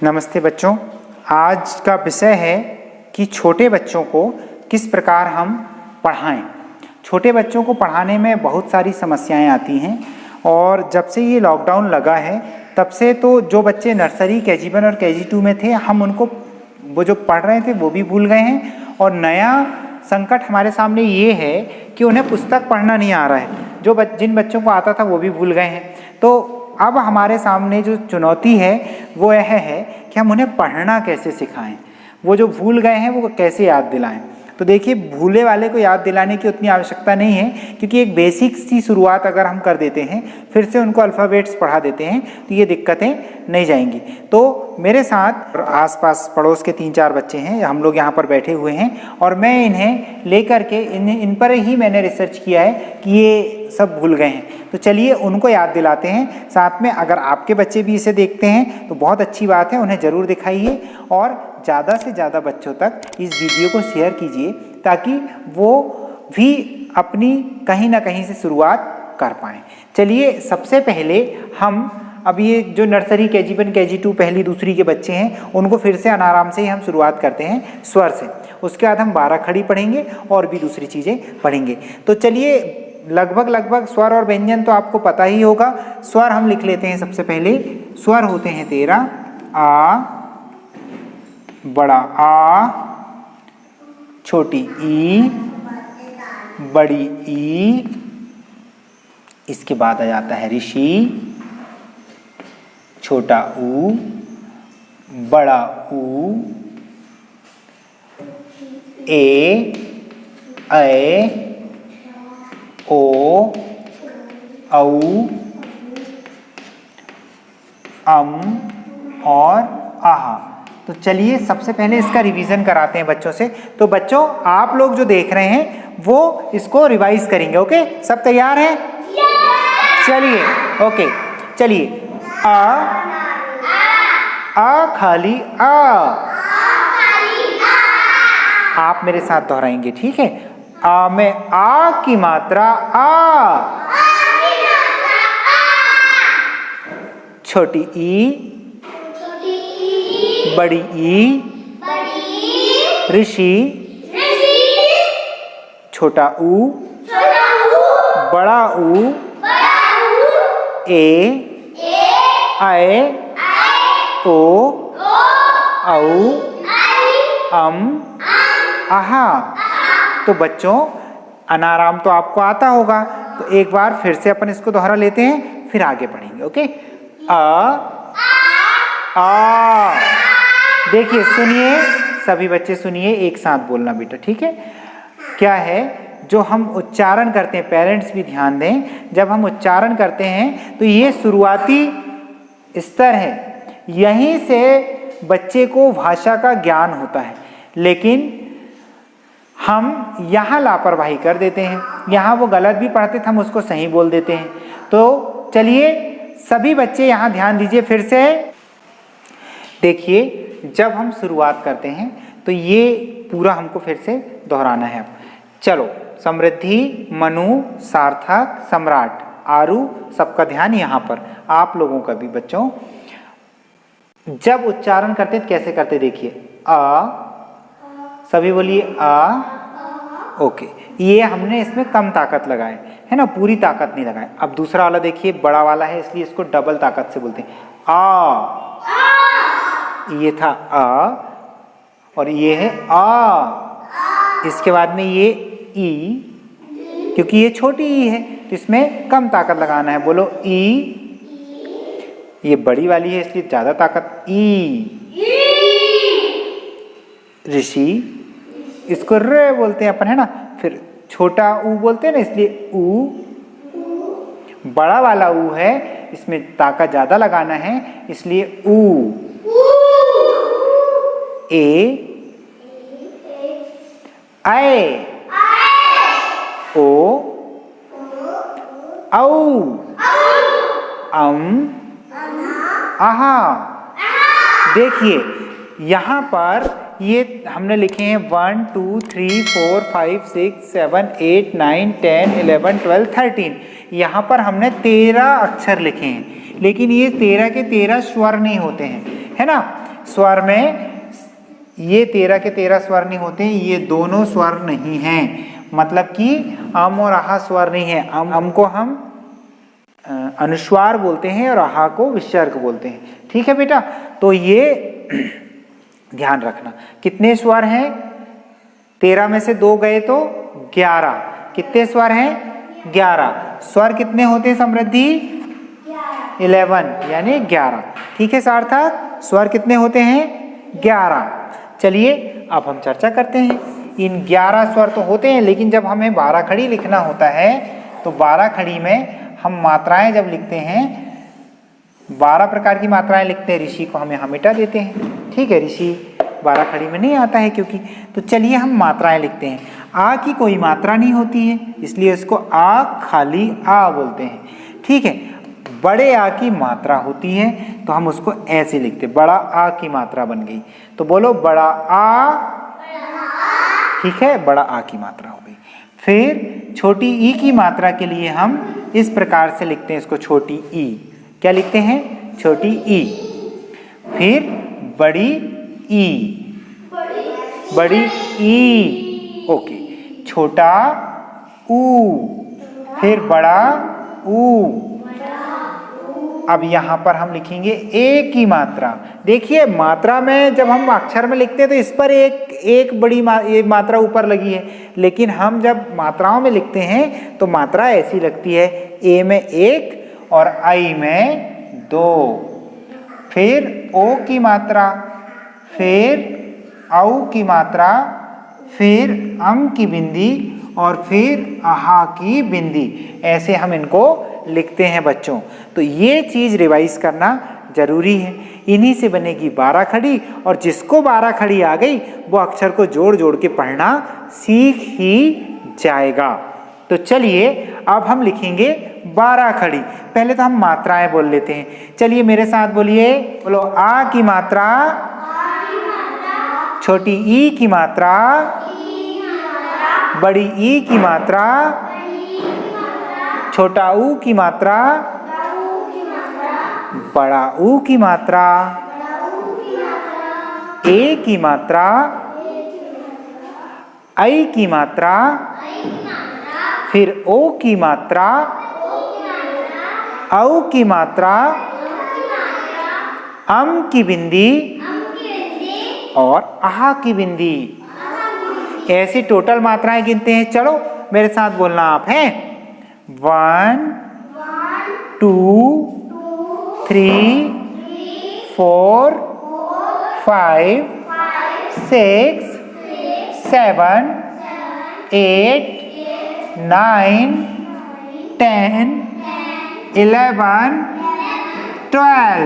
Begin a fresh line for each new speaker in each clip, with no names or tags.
नमस्ते बच्चों। आज का विषय है कि छोटे बच्चों को किस प्रकार हम पढ़ाएं। छोटे बच्चों को पढ़ाने में बहुत सारी समस्याएं आती हैं और जब से ये लॉकडाउन लगा है तब से तो जो बच्चे नर्सरी KG1 और KG2 में थे हम उनको वो जो पढ़ रहे थे वो भी भूल गए हैं और नया संकट हमारे सामने ये है कि उन्हें पुस्तक पढ़ना नहीं आ रहा है। जिन बच्चों को आता था वो भी भूल गए हैं। तो अब हमारे सामने जो चुनौती है वो यह है कि हम उन्हें पढ़ना कैसे सिखाएं, वो जो भूल गए हैं वो कैसे याद दिलाएं। तो देखिए, भूले वाले को याद दिलाने की उतनी आवश्यकता नहीं है, क्योंकि एक बेसिक सी शुरुआत अगर हम कर देते हैं, फिर से उनको अल्फ़ाबेट्स पढ़ा देते हैं तो ये दिक्कतें नहीं जाएंगी। तो मेरे साथ आसपास पड़ोस के 3-4 बच्चे हैं, हम लोग यहाँ पर बैठे हुए हैं और मैं इन्हें लेकर के इन पर ही मैंने रिसर्च किया है कि ये सब भूल गए हैं। तो चलिए उनको याद दिलाते हैं। साथ में अगर आपके बच्चे भी इसे देखते हैं तो बहुत अच्छी बात है, उन्हें ज़रूर दिखाइए और ज़्यादा से ज़्यादा बच्चों तक इस वीडियो को शेयर कीजिए ताकि वो भी अपनी कहीं ना कहीं से शुरुआत कर पाएँ। चलिए सबसे पहले हम अब ये जो नर्सरी KG1 KG2 पहली दूसरी के बच्चे हैं उनको फिर से आराम से ही हम शुरुआत करते हैं स्वर से। उसके बाद हम 12 खड़ी पढ़ेंगे और भी दूसरी चीज़ें पढ़ेंगे। तो चलिए लगभग स्वर और व्यंजन तो आपको पता ही होगा। स्वर हम लिख लेते हैं। सबसे पहले स्वर होते हैं 13। आ, बड़ा आ, छोटी ई, बड़ी ई, इसके बाद आ जाता है ऋषि, छोटा ऊ, बड़ा ऊ, ए, ऐ, ओ, औ, अम और आहा। तो चलिए सबसे पहले इसका रिवीजन कराते हैं बच्चों से। तो बच्चों, आप लोग जो देख रहे हैं वो इसको रिवाइज करेंगे। ओके, सब तैयार हैं? चलिए ओके, चलिए आ खाली आ, आप मेरे साथ दोहराएंगे, ठीक है? आ में आ की मात्रा आ, छोटी ई, बड़ी ई, ऋषि, छोटा ऊ, बड़ा ऊ, ए, ऐ, ओ, औ, अम, आहा। तो बच्चों, अनाराम तो आपको आता होगा, तो एक बार फिर से अपन इसको दोहरा लेते हैं, फिर आगे पढ़ेंगे। ओके, आ। देखिए, सुनिए सभी बच्चे, सुनिए, एक साथ बोलना बेटा, ठीक है? क्या है जो हम उच्चारण करते हैं, पेरेंट्स भी ध्यान दें, जब हम उच्चारण करते हैं तो ये शुरुआती स्तर है, यहीं से बच्चे को भाषा का ज्ञान होता है। लेकिन हम यहाँ लापरवाही कर देते हैं, यहाँ वो गलत भी पढ़ते थे हम उसको सही बोल देते हैं। तो चलिए सभी बच्चे यहाँ ध्यान दीजिए। फिर से देखिए, जब हम शुरुआत करते हैं तो ये पूरा हमको फिर से दोहराना है। चलो, समृद्धि, मनु, सार्थक, सम्राट, आरु, सबका ध्यान यहाँ पर, आप लोगों का भी बच्चों। जब उच्चारण करते हैं कैसे करते देखिए, आ, सभी बोलिए आ। ओके, ये हमने इसमें कम ताकत लगाए है ना, पूरी ताकत नहीं लगाए। अब दूसरा वाला देखिए, बड़ा वाला है इसलिए इसको डबल ताकत से बोलते हैं, आ। ये था आ और ये है आ। इसके बाद में ये ई, क्योंकि ये छोटी ई है तो इसमें कम ताकत लगाना है, बोलो ई। ये बड़ी वाली है इसलिए ज्यादा ताकत, ई। ऋषि, इसको र बोलते हैं अपन, है ना? फिर छोटा ऊ बोलते हैं ना, इसलिए ऊ। बड़ा वाला ऊ है, इसमें ताकत ज्यादा लगाना है इसलिए ऊ। ए, ऐ, ओ, औ, अम, आहा। देखिए यहाँ पर ये हमने लिखे हैं 1 2 3 4 5 6 7 8 9 10 11 12 13। यहाँ पर हमने 13 अक्षर लिखे हैं, लेकिन ये 13 के 13 स्वर नहीं होते हैं, है ना? स्वर में ये 13 के 13 स्वर नहीं होते, ये दोनों स्वर नहीं हैं, मतलब कि अम और आहा स्वर नहीं है। अम को हम अनुस्वार बोलते हैं और आहा को विसर्ग बोलते हैं। ठीक है बेटा, तो ये ध्यान रखना। कितने स्वर हैं? 13 में से 2 गए तो 11। कितने स्वर हैं? 11। स्वर कितने होते हैं समृद्धि? 11 यानी 11। ठीक है सार्थक, स्वर कितने होते हैं? 11। चलिए अब हम चर्चा करते हैं। इन 11 स्वर तो होते हैं, लेकिन जब हमें 12 खड़ी लिखना होता है तो 12 खड़ी में हम मात्राएं जब लिखते हैं, 12 प्रकार की मात्राएं लिखते हैं। ऋषि को हम यहाँ मिटा देते हैं। ठीक है, ऋषि 12 खड़ी में नहीं आता है क्योंकि, तो चलिए हम मात्राएं लिखते हैं। आ की कोई मात्रा नहीं होती है, इसलिए इसको आ खाली आ बोलते हैं। ठीक है, बड़े आ की मात्रा होती है तो हम उसको ऐसे लिखते, बड़ा आ की मात्रा बन गई। तो बोलो बड़ा आ। ठीक है, बड़ा आ की मात्रा हो गई। फिर छोटी ई की मात्रा के लिए हम इस प्रकार से लिखते हैं इसको, छोटी ई। क्या लिखते हैं? छोटी ई। फिर बड़ी ई, बड़ी ई। ओके, छोटा ऊ, फिर बड़ा ऊ। अब यहाँ पर हम लिखेंगे ए की मात्रा। देखिए मात्रा में जब हम अक्षर में लिखते हैं तो इस पर एक बड़ी मात्रा ऊपर लगी है, लेकिन हम जब मात्राओं में लिखते हैं तो मात्रा ऐसी लगती है, ए में 1 और आई में 2। फिर ओ की मात्रा, फिर औ की मात्रा, फिर अम की बिंदी और फिर आहा की बिंदी। ऐसे हम इनको लिखते हैं बच्चों। तो ये चीज रिवाइज करना जरूरी है। इन्हीं से बनेगी 12 खड़ी, और जिसको 12 खड़ी आ गई वो अक्षर को जोड़ जोड़ के पढ़ना सीख ही जाएगा। तो चलिए अब हम लिखेंगे 12 खड़ी। पहले तो हम मात्राएं बोल लेते हैं। चलिए मेरे साथ बोलिए, बोलो आ की मात्रा, छोटी ई की मात्रा, बड़ी ई की मात्रा, छोटा ऊ की मात्रा, बड़ा ऊ की मात्रा, ए की मात्रा, आई की मात्रा, फिर ओ की मात्रा, औ की मात्रा, अम की बिंदी और आहा की बिंदी। ऐसी टोटल मात्राएं गिनते हैं। चलो मेरे साथ बोलना आप हैं। 1 2 3 4 5 6 7 8 9 10 11 12,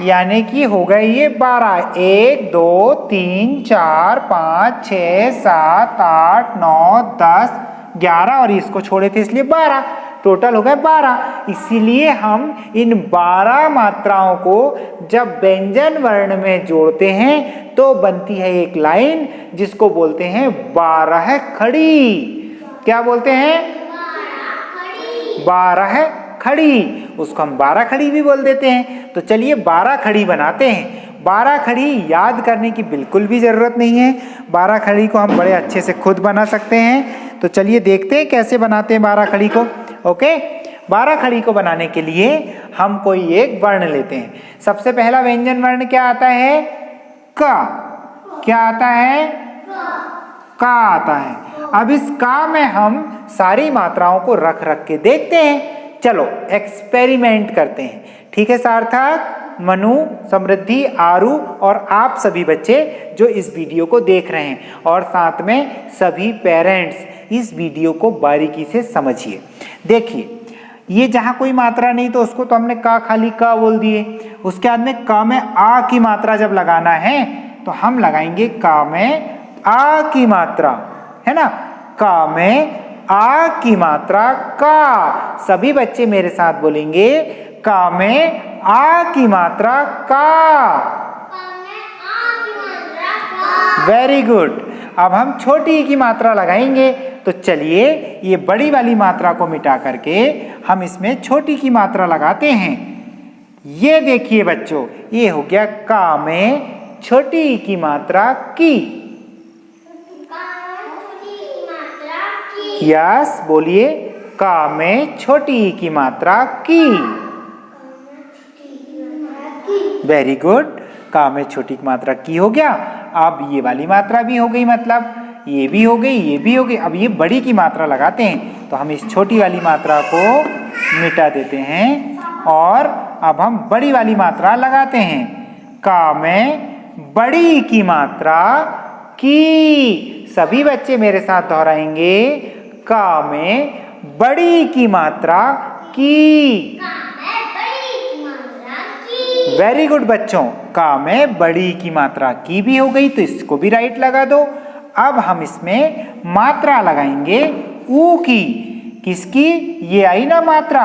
यानी कि हो गए ये 12। 1 2 3 4 5 6 7 8 9 10 11 और इसको छोड़े थे इसलिए 12, टोटल हो गए 12। इसीलिए हम इन 12 मात्राओं को जब व्यंजन वर्ण में जोड़ते हैं तो बनती है एक लाइन जिसको बोलते हैं 12 खड़ी। क्या बोलते हैं? 12 खड़ी। उसको हम 12 खड़ी भी बोल देते हैं। तो चलिए 12 खड़ी बनाते हैं। 12 खड़ी याद करने की बिल्कुल भी जरूरत नहीं है। 12 खड़ी को हम बड़े अच्छे से खुद बना सकते हैं। तो चलिए देखते हैं कैसे बनाते हैं 12 खड़ी को। ओके, 12 खड़ी को बनाने के लिए हम कोई एक वर्ण लेते हैं। सबसे पहला व्यंजन वर्ण क्या आता है? क। क्या आता है? का आता है। अब इस का में हम सारी मात्राओं को रख रख के देखते हैं। चलो एक्सपेरिमेंट करते हैं। ठीक है सार्थक, मनु, समृद्धि, आरू और आप सभी बच्चे जो इस वीडियो को देख रहे हैं, और साथ में सभी पेरेंट्स इस वीडियो को बारीकी से समझिए। देखिए, ये जहां कोई मात्रा नहीं तो उसको तो हमने का खाली का बोल दिए। उसके बाद में का में आ की मात्रा जब लगाना है तो हम लगाएंगे का में आ की मात्रा, है ना। का में आ की मात्रा का। सभी बच्चे मेरे साथ बोलेंगे, का में आ की मात्रा का। Very good. अब हम छोटी की मात्रा लगाएंगे। तो चलिए ये बड़ी वाली मात्रा को मिटा करके हम इसमें छोटी की मात्रा लगाते हैं। ये देखिए बच्चों, ये हो गया का में छोटी ई की मात्रा की। यस बोलिए, का में छोटी ई की मात्रा की। वेरी गुड, का में छोटी की मात्रा की हो गया। अब ये वाली मात्रा भी हो गई, मतलब ये भी हो गई, ये भी हो गई। अब ये बड़ी की मात्रा लगाते हैं, तो हम इस छोटी वाली मात्रा को मिटा देते हैं और अब हम बड़ी वाली मात्रा लगाते हैं। का में बड़ी की मात्रा की। सभी बच्चे मेरे साथ दोहराएंगे, का में बड़ी की मात्रा की। वेरी गुड बच्चों, का में बड़ी की मात्रा की भी हो गई, तो इसको भी राइट लगा दो। अब हम इसमें मात्रा लगाएंगे ऊ की। किसकी? ये आई ना मात्रा,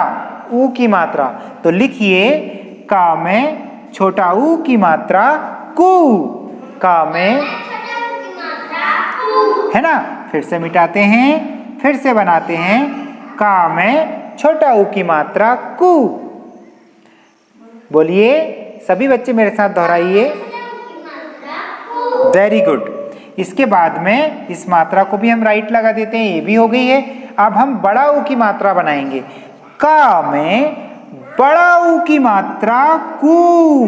ऊ की मात्रा। तो लिखिए, का में छोटा ऊ की मात्रा कू। का में, है ना? फिर से मिटाते हैं, फिर से बनाते हैं। का में छोटा ऊ की मात्रा कू। बोलिए, सभी बच्चे मेरे साथ दोहराइए। Very good. इसके बाद में इस मात्रा को भी हम राइट लगा देते हैं, ये भी हो गई है। अब हम बड़ा ऊ की मात्रा बनाएंगे। का में बड़ा ऊ की मात्रा कू।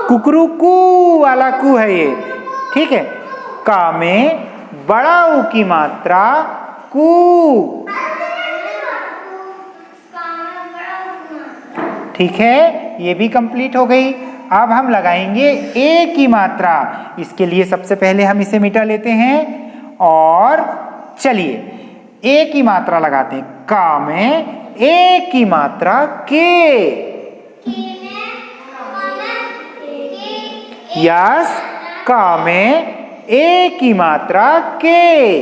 कुकरू कू वाला कू है ये, ठीक है। का में बड़ा ऊ की मात्रा कू। ठीक है, ये भी कंप्लीट हो गई। अब हम लगाएंगे ए की मात्रा। इसके लिए सबसे पहले हम इसे मिटा लेते हैं और चलिए ए की मात्रा लगाते हैं। का में ए की मात्रा के। यस, का में ए की मात्रा के।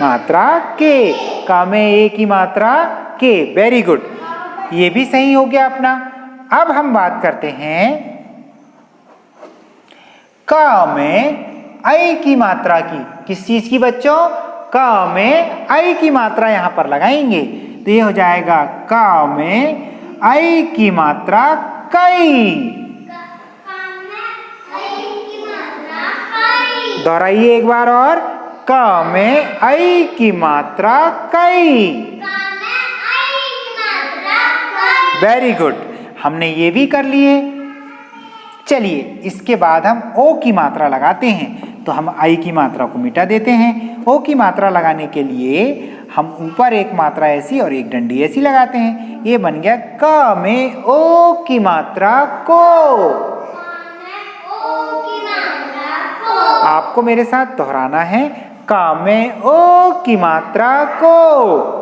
मात्रा के। का में ए की मात्रा के। वेरी गुड, ये भी सही हो गया अपना। अब हम बात करते हैं का में आई की मात्रा की। किस चीज की बच्चों? का में आई की मात्रा यहां पर लगाएंगे, तो ये हो जाएगा का में आई की मात्रा कई। दोहराइए एक बार और, का में आई की मात्रा कई। वेरी गुड, हमने ये भी कर लिए। चलिए इसके बाद हम ओ की मात्रा लगाते हैं, तो हम आई की मात्रा को मिटा देते हैं। ओ की मात्रा लगाने के लिए हम ऊपर एक मात्रा ऐसी और एक डंडी ऐसी लगाते हैं। ये बन गया का में ओ की मात्रा को। आपको मेरे साथ दोहराना है, का में ओ की मात्रा को।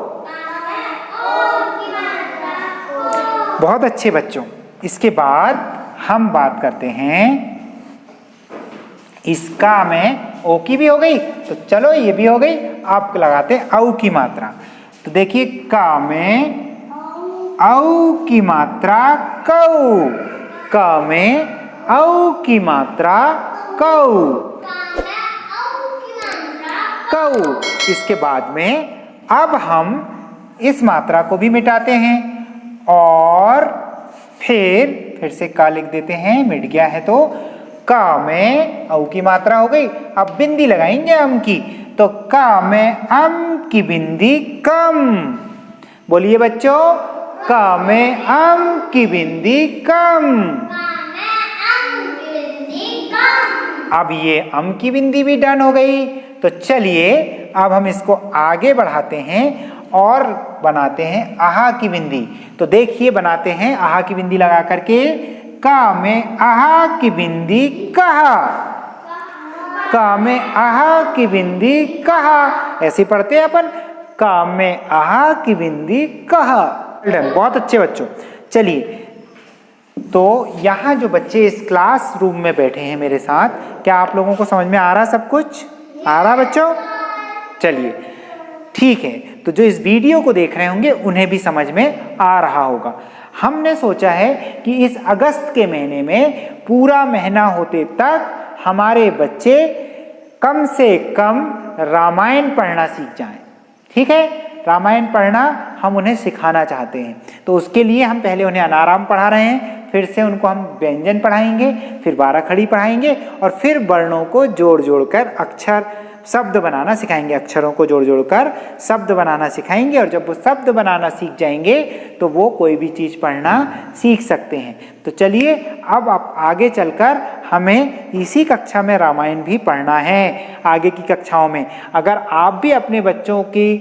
बहुत अच्छे बच्चों। इसके बाद हम बात करते हैं, इसका में ओ की भी हो गई, तो चलो ये भी हो गई। आप लगाते हैं औ की मात्रा। तो देखिए, का में औ की मात्रा कौ। का में औ की मात्रा कौ। कौ। इसके बाद में अब हम इस मात्रा को भी मिटाते हैं और फिर से का लिख देते हैं, मिट गया है। तो का में औ की मात्रा हो गई। अब बिंदी लगाएंगे अम की, तो का में अम की बिंदी कम। बोलिए बच्चों, का में अम की बिंदी कम। अब ये अम की बिंदी भी डन हो गई। तो चलिए अब हम इसको आगे बढ़ाते हैं और बनाते हैं आहा की बिंदी। तो देखिए, बनाते हैं आहा की बिंदी लगा करके। का में आहा की बिंदी कहा। का में आहा की बिंदी कहा। ऐसे पढ़ते हैं अपन, का में आहा की बिंदी कहा। बहुत अच्छे बच्चों। चलिए, तो यहाँ जो बच्चे इस क्लास रूम में बैठे हैं मेरे साथ, क्या आप लोगों को समझ में आ रहा सब कुछ? आ रहा बच्चों? चलिए ठीक है। तो जो इस वीडियो को देख रहे होंगे उन्हें भी समझ में आ रहा होगा। हमने सोचा है कि इस अगस्त के महीने में पूरा महीना होते तक हमारे बच्चे कम से कम रामायण पढ़ना सीख जाएं। ठीक है, रामायण पढ़ना हम उन्हें सिखाना चाहते हैं। तो उसके लिए हम पहले उन्हें अनाराम पढ़ा रहे हैं, फिर से उनको हम व्यंजन पढ़ाएंगे, फिर 12 खड़ी पढ़ाएंगे और फिर वर्णों को जोड़ जोड़कर अक्षर शब्द बनाना सिखाएंगे। अक्षरों को जोड़ जोड़कर शब्द बनाना सिखाएंगे और जब वो शब्द बनाना सीख जाएंगे तो वो कोई भी चीज़ पढ़ना सीख सकते हैं। तो चलिए अब आप आगे चलकर हमें इसी कक्षा में रामायण भी पढ़ना है। आगे की कक्षाओं में अगर आप भी अपने बच्चों की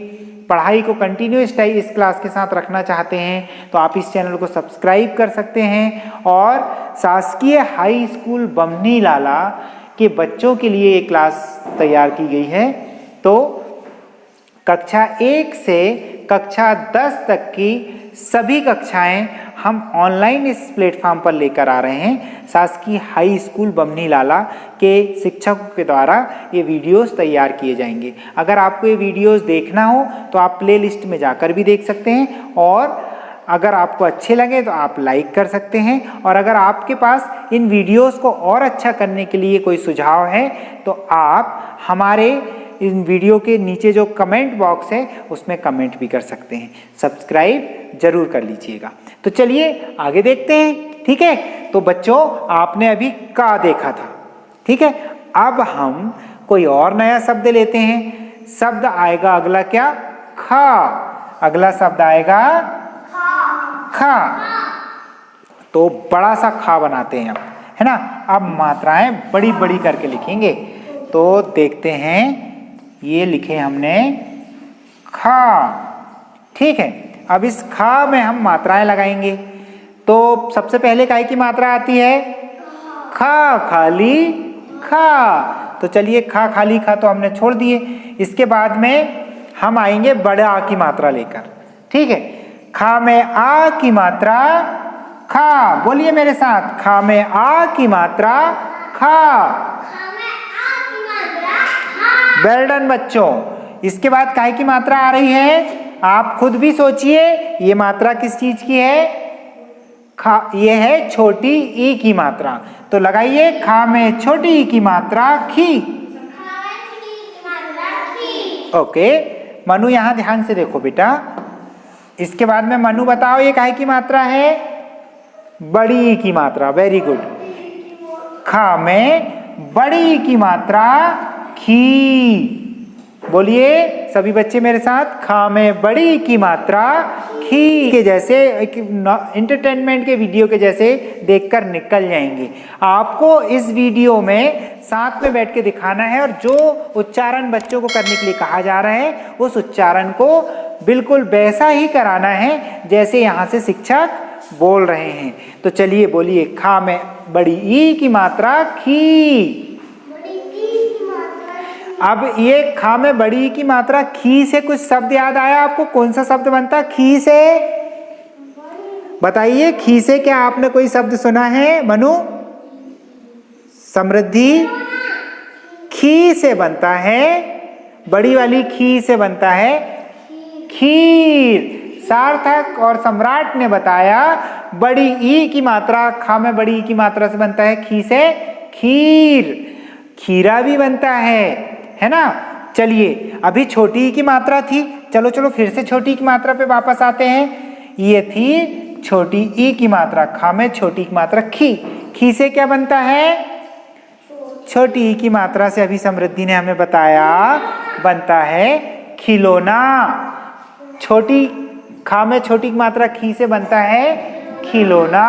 पढ़ाई को कंटिन्यूस इस क्लास के साथ रखना चाहते हैं तो आप इस चैनल को सब्सक्राइब कर सकते हैं। और शासकीय हाई स्कूल बमनी लाला के बच्चों के लिए ये क्लास तैयार की गई है। तो कक्षा 1 से कक्षा 10 तक की सभी कक्षाएं हम ऑनलाइन इस प्लेटफॉर्म पर लेकर आ रहे हैं। शासकीय हाई स्कूल बमनी लाला के शिक्षकों के द्वारा ये वीडियोस तैयार किए जाएंगे। अगर आपको ये वीडियोस देखना हो तो आप प्लेलिस्ट में जाकर भी देख सकते हैं और अगर आपको अच्छे लगे तो आप लाइक कर सकते हैं। और अगर आपके पास इन वीडियोस को और अच्छा करने के लिए कोई सुझाव है तो आप हमारे इन वीडियो के नीचे जो कमेंट बॉक्स है उसमें कमेंट भी कर सकते हैं। सब्सक्राइब जरूर कर लीजिएगा। तो चलिए आगे देखते हैं, ठीक है। तो बच्चों आपने अभी का देखा था, ठीक है। अब हम कोई और नया शब्द लेते हैं। शब्द आएगा अगला क्या? खा। अगला शब्द आएगा खा। तो बड़ा सा खा बनाते हैं अब, है ना। अब मात्राएं बड़ी बड़ी करके लिखेंगे। तो देखते हैं, ये लिखे हमने खा, ठीक है। अब इस खा में हम मात्राएं लगाएंगे। तो सबसे पहले काय की मात्रा आती है? खा खाली खा। तो चलिए खा खाली खा तो हमने छोड़ दिए। इसके बाद में हम आएंगे बड़े आ की मात्रा लेकर, ठीक है। खा में आ की मात्रा खा। बोलिए मेरे साथ, खा में आ की मात्रा खा। वेल डन बच्चों। इसके बाद काय की मात्रा आ रही है? आप खुद भी सोचिए ये मात्रा किस चीज की है? खा। ये है छोटी ई की मात्रा। तो लगाइए खा में छोटी ई की मात्रा खी। ओके मनु यहां ध्यान से देखो बेटा। इसके बाद में मनु बताओ ये काय की मात्रा है? बड़ी ई की मात्रा। Very good. खा में बड़ी ई की मात्रा खी। बोलिए सभी बच्चे मेरे साथ, खा में बड़ी की मात्रा खी। के जैसे एंटरटेनमेंट के वीडियो के जैसे देखकर निकल जाएंगे। आपको इस वीडियो में साथ में बैठ के दिखाना है और जो उच्चारण बच्चों को करने के लिए कहा जा रहा है उस उच्चारण को बिल्कुल वैसा ही कराना है जैसे यहाँ से शिक्षक बोल रहे हैं। तो चलिए बोलिए, खा में बड़ी ई की मात्रा खी। अब ये खा में बड़ी की मात्रा खी से कुछ शब्द याद आया आपको? कौन सा शब्द बनता है खी से? बताइए, खी से क्या आपने कोई शब्द सुना है मनु? समृद्धि खी से बनता है। बड़ी वाली खी से बनता है खीर। सार्थक और सम्राट ने बताया बड़ी ई की मात्रा खा में बड़ी ई की मात्रा से बनता है खी से खीर। खीरा भी बनता है ना। चलिए अभी छोटी ई की मात्रा थी, चलो चलो फिर से छोटी की मात्रा पे वापस आते हैं। ये थी छोटी ई की मात्रा, खा में छोटी की मात्रा खी। खी से क्या बनता है? छोटी ई की मात्रा से अभी समृद्धि ने हमें बताया बनता है खिलौना। छोटी खा में छोटी की मात्रा खी से बनता है खिलौना।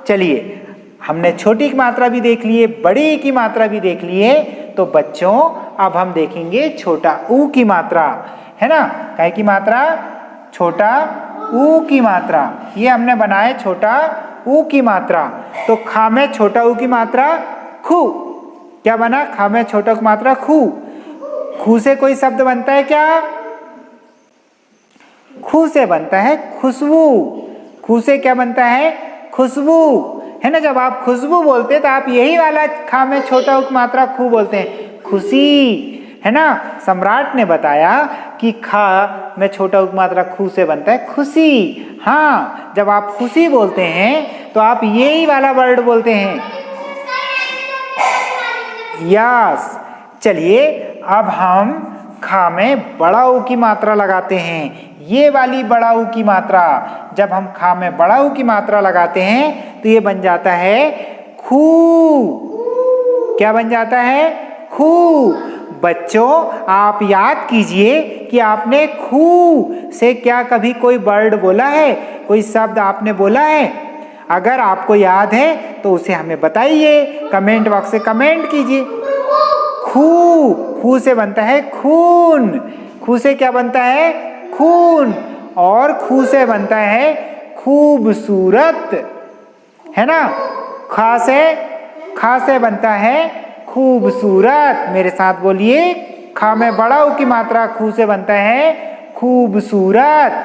चलिए हमने छोटी की मात्रा भी देख लिए, बड़ी की मात्रा भी देख लिए। तो बच्चों अब हम देखेंगे छोटा ऊ की मात्रा, है ना। काय की मात्रा? छोटा ऊ की मात्रा। ये हमने बनाए छोटा ऊ की मात्रा। तो खा में छोटा ऊ की मात्रा खू। क्या बना? खा में छोटा ऊ की मात्रा खू। खू से कोई शब्द बनता है क्या? खू से बनता है खुशबू। खू से क्या बनता है? खुशबू, है ना। जब आप खुशबू बोलते हैं तो आप यही वाला खा में छोटा उक मात्रा खू बोलते हैं, खुशी, है ना। सम्राट ने बताया कि खा में छोटा उक मात्रा खू से बनता है खुशी। हाँ, जब आप खुशी बोलते हैं तो आप यही वाला वर्ड बोलते हैं, यस। चलिए अब हम खा में बड़ा ऊ की मात्रा लगाते हैं, ये वाली बड़ा ऊ की मात्रा, जब हम खा में बड़ा ऊ की मात्रा लगाते हैं तो ये बन जाता है खू। क्या बन जाता है? खू। बच्चों आप याद कीजिए कि आपने खू से क्या कभी कोई वर्ड बोला है, कोई शब्द आपने बोला है? अगर आपको याद है तो उसे हमें बताइए, कमेंट बॉक्स से कमेंट कीजिए। खू, खू से बनता है खून। खू से क्या बनता है? खून। और खू से बनता है खूबसूरत, है ना? खा से बनता है खूबसूरत। मेरे साथ बोलिए, खा में बड़ा ऊ की मात्रा खू से बनता है खूबसूरत।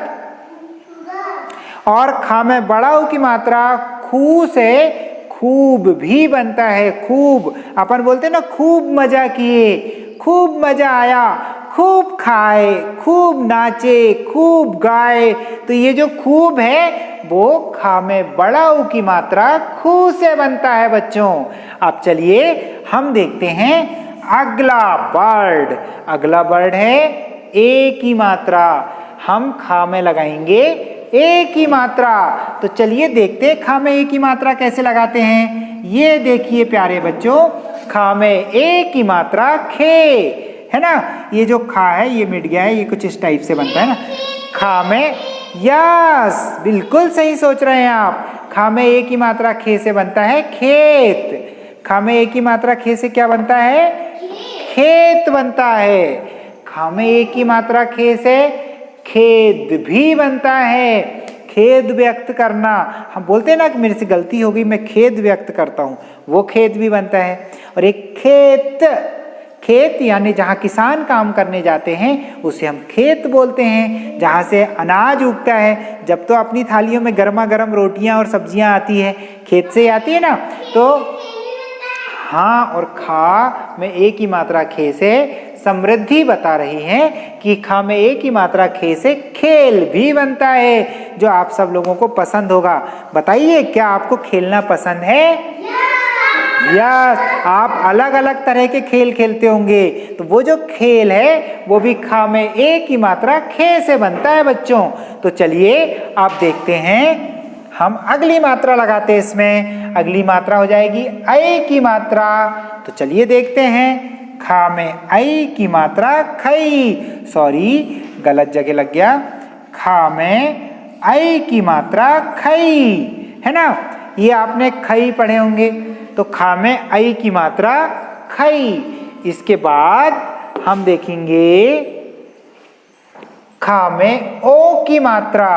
और खा में बड़ा ऊ की मात्रा खू से खूब भी बनता है। खूब, अपन बोलते हैं ना खूब मजा किए, खूब मजा आया, खूब खाए, खूब नाचे, खूब गाए। तो ये जो खूब है वो खा में बड़ा ऊ की मात्रा खू से बनता है बच्चों। अब चलिए हम देखते हैं अगला वर्ड। अगला वर्ड है ए की मात्रा। हम खा में लगाएंगे ए की मात्रा। तो चलिए देखते हैं खा में ए की मात्रा कैसे लगाते हैं। ये देखिए प्यारे बच्चों, खा में ए की मात्रा खे, है ना? ये जो खा है ये मिट गया है, ये कुछ इस टाइप से बनता है ना। खा में, यस बिल्कुल सही सोच रहे हैं आप। खा में ए की मात्रा खे से बनता है खेत। खा में ए की मात्रा खे से क्या बनता है? खेत बनता है। खा में ए की मात्रा खे से खेद भी बनता है। खेद व्यक्त करना, हम बोलते हैं ना कि मेरे से गलती हो गई, मैं खेद व्यक्त करता हूँ, वो खेद भी बनता है। और एक खेत, खेत यानी जहाँ किसान काम करने जाते हैं उसे हम खेत बोलते हैं, जहाँ से अनाज उगता है। जब तो अपनी थालियों में गर्मा गर्म रोटियां और सब्जियां आती है, खेत से आती है ना। तो हाँ, और खा में ए की मात्रा खे से समृद्धि बता रही है कि खा में ए की मात्रा खे से खेल भी बनता है, जो आप सब लोगों को पसंद होगा। बताइए, क्या आपको खेलना पसंद है? यस, आप अलग अलग तरह के खेल खेलते होंगे। तो वो जो खेल है वो भी खा में ए की मात्रा खे से बनता है बच्चों। तो चलिए आप देखते हैं, हम अगली मात्रा लगाते हैं इसमें। अगली मात्रा हो जाएगी ऐ की मात्रा। तो चलिए देखते हैं, खा में ऐ की मात्रा खई। सॉरी, गलत जगह लग गया। खा में ऐ की मात्रा खई, है ना? ये आपने खई पढ़े होंगे। तो खा में ऐ की मात्रा खई। इसके बाद हम देखेंगे खा में ओ की मात्रा।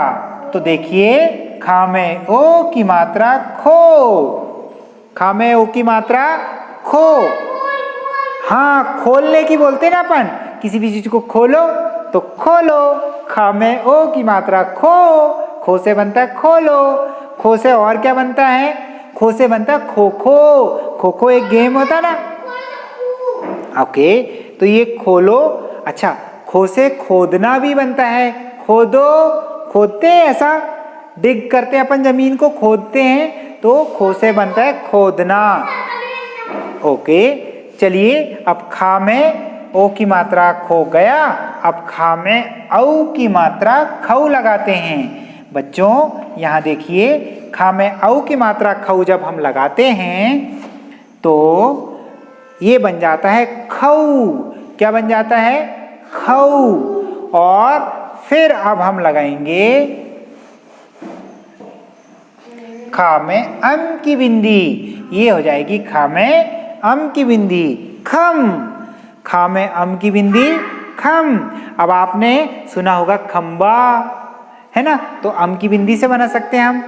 तो देखिए, खा में ओ की मात्रा खो। खा में ओ की मात्रा खो। हाँ, खोलने की बोलते हैं ना अपन, किसी भी चीज को खोलो तो खोलो। खा में ओ की मात्रा खो। खो से बनता है खोलो। खो से और क्या बनता है? खो से बनता है खो खो। खो खो एक गेम होता है ना। ओके, तो ये खोलो। अच्छा, खो से खोदना भी बनता है। खोदो, खोदते हैं, ऐसा डिग करते हैं अपन, जमीन को खोदते हैं, तो खो से बनता है खोदना। ओके, चलिए अब खा में ओ की मात्रा खो गया। अब खा में औ की मात्रा खऊ लगाते हैं। बच्चों यहाँ देखिए, खा में औ की मात्रा खऊ जब हम लगाते हैं तो ये बन जाता है खऊ। क्या बन जाता है? खऊ। और फिर अब हम लगाएंगे खा में अम की बिंदी। ये हो जाएगी खा में अम की बिंदी, खम। खा में अम की बिंदी खम। अब आपने सुना होगा खंबा, है ना? तो अम की बिंदी से बना सकते हैं हम।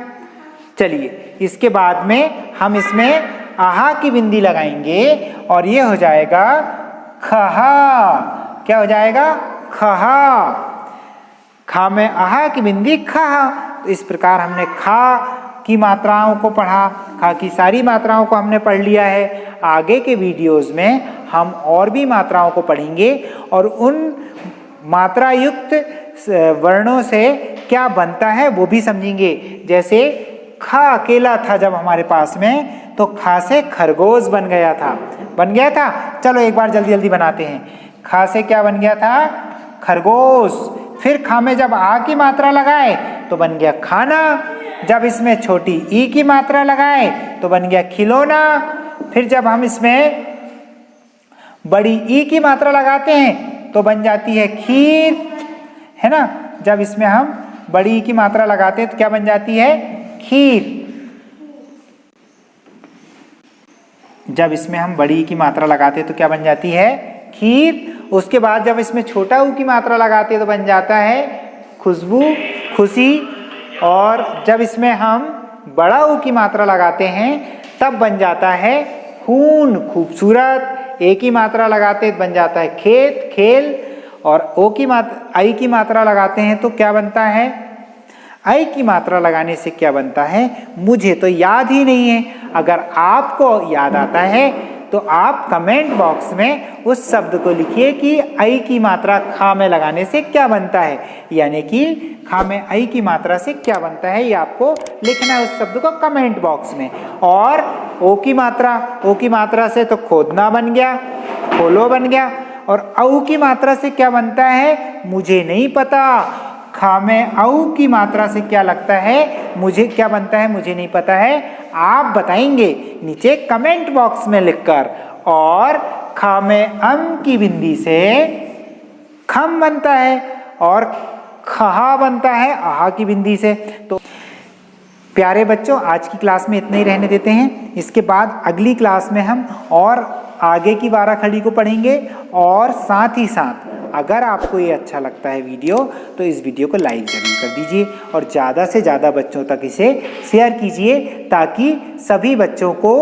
चलिए इसके बाद में हम इसमें आहा की बिंदी लगाएंगे और ये हो जाएगा खहा। क्या हो जाएगा? खहा। खा में आहा की बिंदी खहा। तो इस प्रकार हमने खा की मात्राओं को पढ़ा, खा की सारी मात्राओं को हमने पढ़ लिया है। आगे के वीडियोस में हम और भी मात्राओं को पढ़ेंगे और उन मात्रा युक्त वर्णों से क्या बनता है वो भी समझेंगे। जैसे खा अकेला था जब हमारे पास में, तो खा से खरगोश बन गया था। बन गया था। चलो एक बार जल्दी जल्दी बनाते हैं। खा से क्या बन गया था? खरगोश। फिर खा में जब आ की मात्रा लगाए तो बन गया खाना। जब इसमें छोटी ई की मात्रा लगाए तो बन गया खिलौना। फिर जब हम इसमें बड़ी ई की मात्रा लगाते हैं तो बन जाती है खीर, है ना। जब इसमें हम बड़ी ई की मात्रा लगाते हैं तो क्या बन जाती है? खीर। जब इसमें हम बड़ी ई की मात्रा लगाते हैं तो क्या बन जाती है? खीर। उसके बाद जब इसमें छोटा ऊ की मात्रा लगाते हैं तो बन जाता है खुशबू, खुशी। और जब इसमें हम बड़ा ऊ की मात्रा लगाते हैं तब बन जाता है खून, खूबसूरत। ए की मात्रा लगाते बन जाता है खेत, खेल। और आई की मात्रा लगाते हैं तो क्या बनता है? आई की मात्रा लगाने से क्या बनता है? मुझे तो याद ही नहीं है। अगर आपको याद आता है तो आप कमेंट बॉक्स में उस शब्द को लिखिए कि आई की मात्रा खा में लगाने से क्या बनता है, यानी कि खा में आई की मात्रा से क्या बनता है, ये आपको लिखना है उस शब्द को कमेंट बॉक्स में। और ओ की मात्रा से तो खोदना बन गया, खोलो बन गया। और औ की मात्रा से क्या बनता है? मुझे नहीं पता। खा में औ की मात्रा से क्या लगता है? मुझे क्या बनता है? मुझे नहीं पता है। आप बताएंगे नीचे कमेंट बॉक्स में लिखकर। और खा में अम की बिंदी से खम बनता है और खहा बनता है आहा की बिंदी से। तो प्यारे बच्चों, आज की क्लास में इतना ही रहने देते हैं। इसके बाद अगली क्लास में हम और आगे की 12 खड़ी को पढ़ेंगे। और साथ ही साथ अगर आपको ये अच्छा लगता है वीडियो तो इस वीडियो को लाइक जरूर कर दीजिए और ज़्यादा से ज़्यादा बच्चों तक इसे शेयर कीजिए ताकि सभी बच्चों को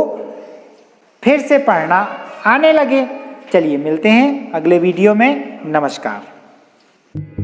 फिर से पढ़ना आने लगे। चलिए मिलते हैं अगले वीडियो में। नमस्कार।